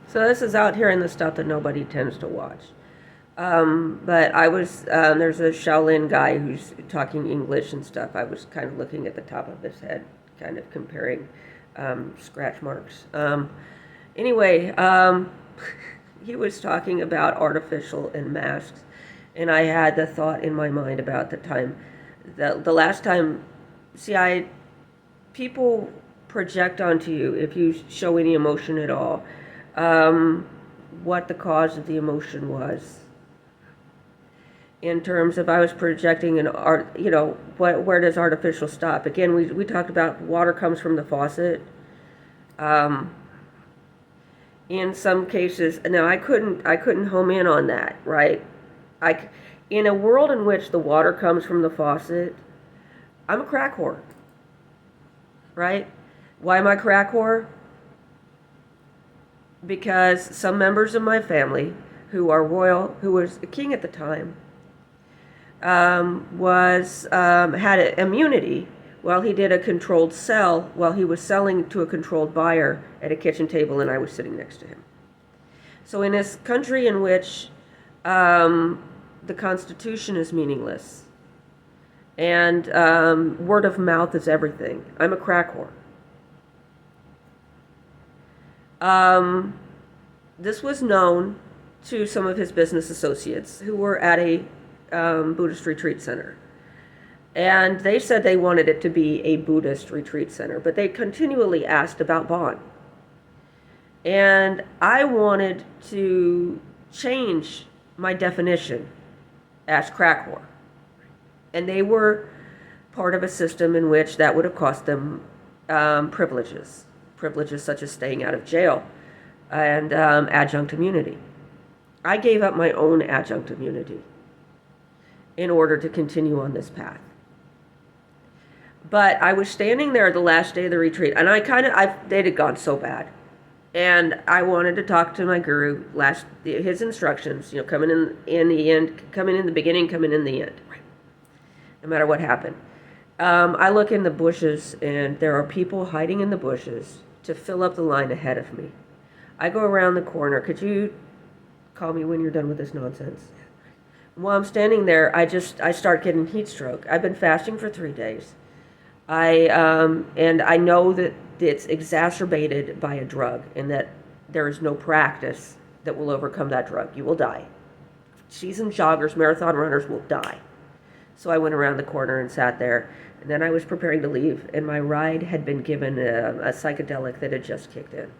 So this is out here in the stuff that nobody tends to watch. But I was, there's a Shaolin guy who's talking English and stuff. I was kind of looking at the top of his head, kind of comparing scratch marks. Anyway, he was talking about artificial and masks, and I had the thought in my mind about the last time, people project onto you if you show any emotion at all, what the cause of the emotion was. In terms of, I was projecting an art, where does artificial stop? Again, we talked about water comes from the faucet. In some cases, now I couldn't home in on that, right? In a world in which the water comes from the faucet, I'm a crack whore, right? Why am I a crack whore? Because some members of my family who are royal, who was a king at the time, had immunity while he did a controlled sell, while he was selling to a controlled buyer at a kitchen table, and I was sitting next to him. So in this country in which the Constitution is meaningless and word of mouth is everything, I'm a crack whore. This was known to some of his business associates who were at a Buddhist retreat center. And they said they wanted it to be a Buddhist retreat center, but they continually asked about Bon. And I wanted to change my definition as crack whore. And they were part of a system in which that would have cost them privileges such as staying out of jail and adjunct immunity. I gave up my own adjunct immunity in order to continue on this path. But I was standing there the last day of the retreat, and they had gone so bad. And I wanted to talk to my guru, his instructions, coming in the end, coming in the beginning, coming in the end, no matter what happened. I look in the bushes, and there are people hiding in the bushes to fill up the line ahead of me. I go around the corner. Could you call me when you're done with this nonsense? While I'm standing there, I start getting heat stroke. I've been fasting for 3 days. And I know that it's exacerbated by a drug, and that there is no practice that will overcome that drug. You will die. Seasoned joggers, marathon runners will die. So I went around the corner and sat there, and then I was preparing to leave, and my ride had been given a psychedelic that had just kicked in.